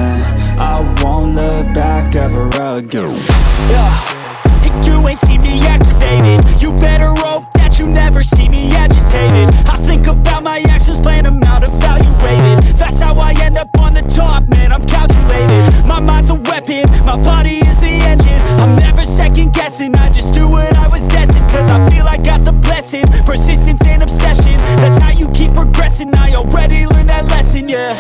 and I won't look back ever again. You ain't see me activated. You better hope that you never see me agitated. I think about my actions, plan them out, evaluated. That's how I end up on the top, man, I'm calculated. My mind's a weapon, my body is the engine. I'm never second guessing, I just do what I was destined. Cause I feel I got the blessing, persistence and obsession. That's how you keep progressing, I already learned that lesson, yeah.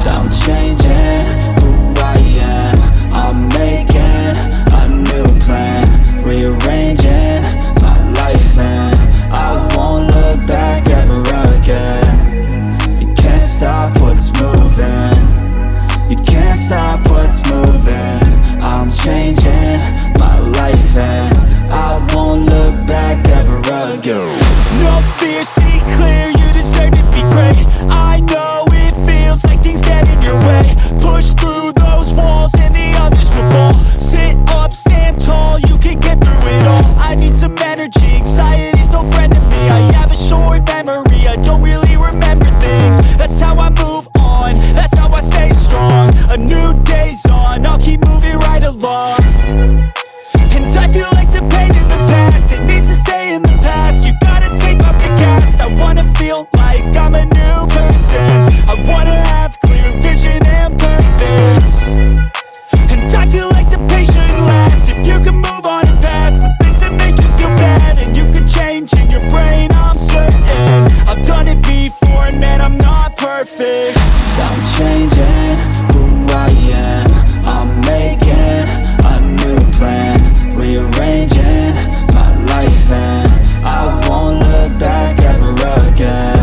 I'm changing who I am, I'm making a new plan, rearranging my life and I won't look back ever again. You can't stop what's moving, you can't stop what's moving. I'm changing my life and I won't look back ever again. No fear, see clear, you deserve to be great. I know it feels like things get in your way. Push through those walls and the others will fall. Sit up, stand tall, you can get through it all. I need some energy, anxiety's no friend to me. I have a short memory, I don't really remember things. That's how I move on, that's how I stay strong. A new day's on, I'll keep moving right along. And I feel like the pain in the past, it needs to stay in the past. You gotta take off the cast. I wanna feel like I'm a new person. I wanna have clear vision and purpose. And I feel like the pain shouldn't last. If you can move on and past the things that make you feel bad, and you can change in your brain, I'm certain. I've done it before and man, I'm not perfect. I'm changing who I am, I'm making a new plan, rearranging my life and I won't look back ever again.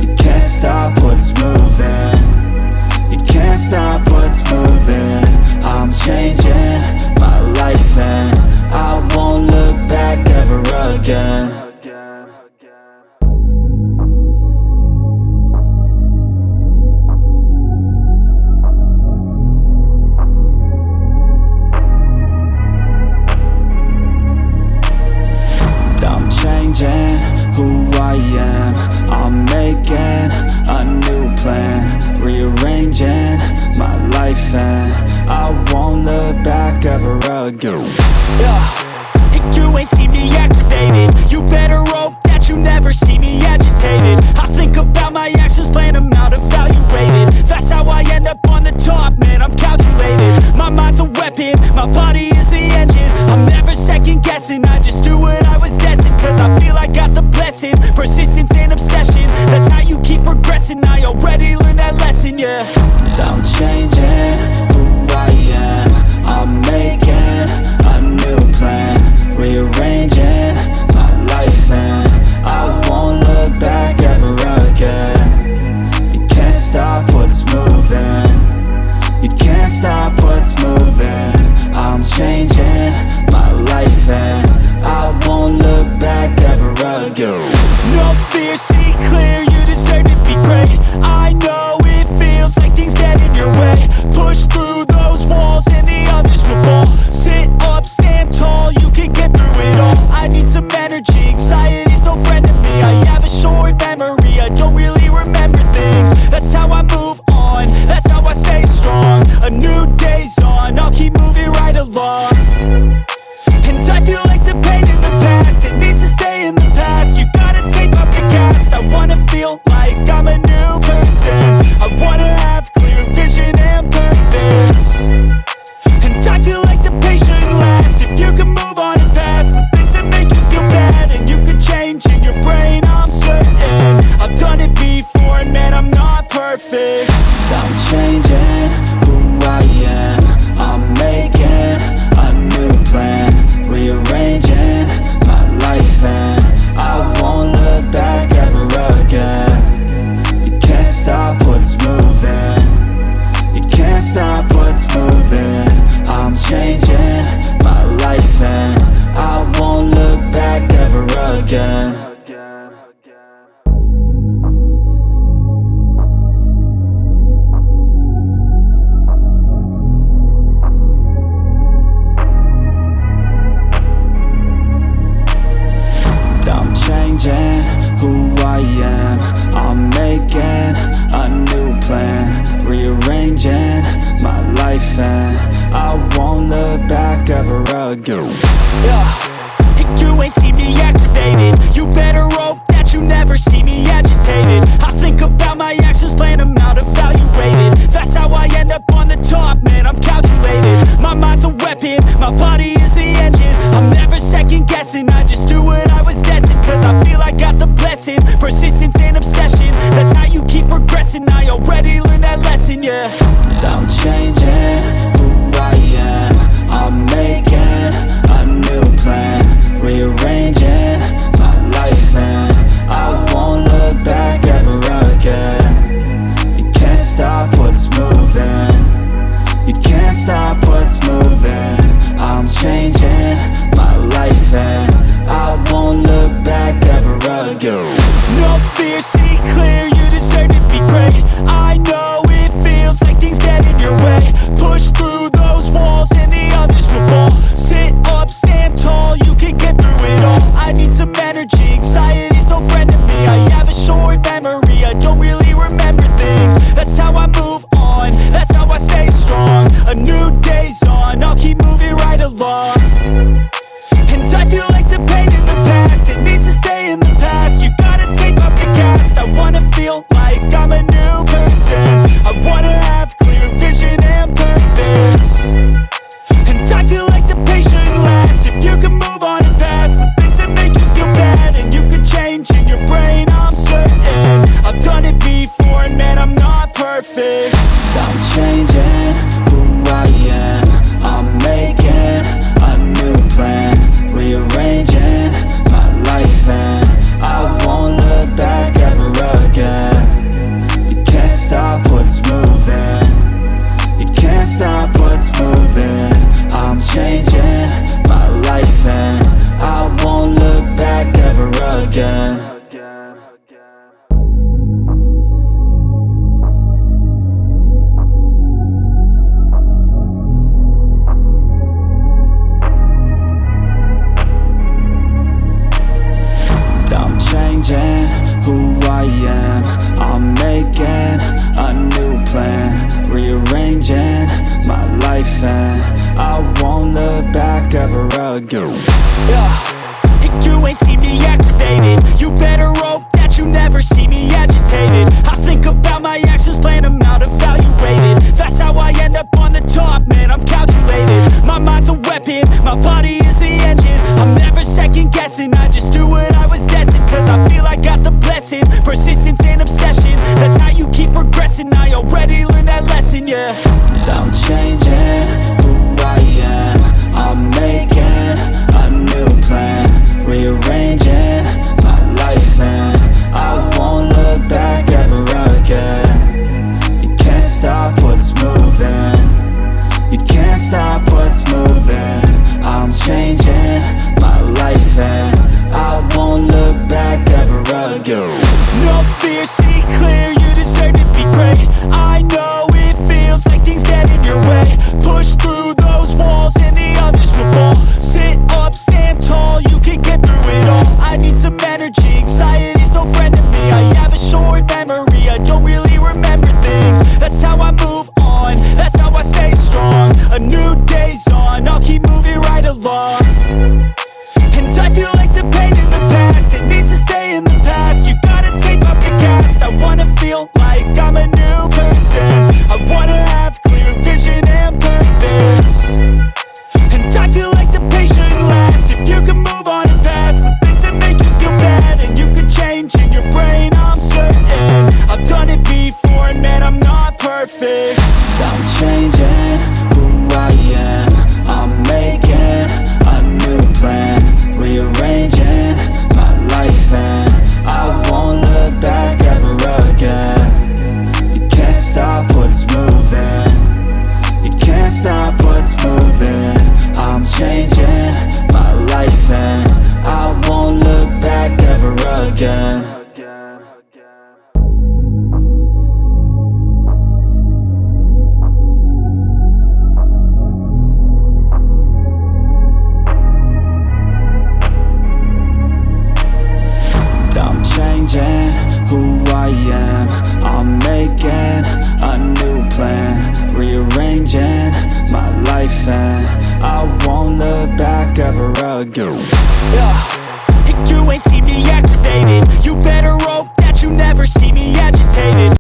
You can't stop what's moving, you can't stop what's moving. I'm changing my life and I won't look back ever again. I'm changing who I am, I'm making a new plan, rearranging my life and I won't look back ever again. You ain't see me activated. You better hope that you never see me agitated. I think about my actions, plan them out, evaluated. That's how I end up on the top, man, I'm calculated. My mind's a weapon, my body is the engine. I'm never second guessing, I just do what I was destined. Cause I feel I got the blessing, persistence and obsession. That's how you keep progressing, I already learned that lesson, yeah. I'm changing who I am, I'm making a new plan, rearranging my life and I won't look back ever again. You can't stop what's moving, you can't stop what's moving. I'm changing my life and I won't look back ever again. No fear, see clear, you deserve to be great. I know it feels like things get in your way. Push through those walls and the others will fall. Sit up, stand tall, you can get through it all. I need some energy, anxiety's no friend to me. I have a short memory, I don't really remember things. That's how I move on, that's how I stay strong. A new day's on, I'll keep moving right along. And I feel like the pain in the past, it needs to stay in the past. You gotta take off the cast. I wanna feel like I'm a new person. I wanna have clear vision and purpose. And I feel like the pain shouldn't last. If you can move on and past the things that make you feel bad, and you can change in your brain, I'm certain. I've done it before and man, I'm not perfect. I'm changing who I am, I'm making a new plan, rearranging my life and I won't look back ever again. You can't stop what's moving, you can't stop what's moving. I'm changing my life and I won't look back ever again. I'm changing who I am, I'm making a new plan, rearranging my changing who I am. I'm making a new plan, rearranging my life, and I won't look back ever again. You can't stop what's moving, you can't stop what's moving. I'm changing my life, and I won't look back ever again. I'm changing who I am. I'm making a new plan, rearranging my life, and I won't look back ever again. And you ain't see me activated. You better hope that you never see me agitated. I think about my actions, plan them out, evaluated. That's how I end up on the top, man, I'm calculated. My mind's a weapon, my body is the engine. I'm never second guessing, I just do what I was destined. Cause I feel I got the blessing, persistence and obsession. That's how you keep progressing, I already learned that lesson, yeah. I'm changing who I am. I'm making a new plan, rearranging my life, and I won't look back ever again. You can't stop what's moving, you can't stop what's moving. I'm changing my life, and I won't look back ever again. No fear, see clear, you deserve to be great. I know it feels like things get in your way. Push through those walls and the others will fall. Sit up, stand tall, you can get through it all. I need some energy, anxiety's no friend to me. I have a short memory, I don't really remember things. That's how I move on, that's how I stay strong. A new day's on, I'll keep moving right along. And I feel like the pain in the past, it needs to stay in the past. You gotta take off the cast. I wanna feel like I'm a new person. I wanna have clear vision and purpose. And I feel like the pain shouldn't last. If you can move on and past the things that make you feel bad, and you can change in your brain, I'm certain. I've done it before and man, I'm not perfect. I'm changing who I am. I'm making a new plan, rearranging my life, and I won't look back ever again. You can't stop what's moving, you can't stop what's moving. I'm changing my life, and I won't look back ever again. I'm changing who I am. I'm making a new plan, rearranging my life, and I won't look back ever again. And you ain't see me activated. You better hope that you never see me agitated.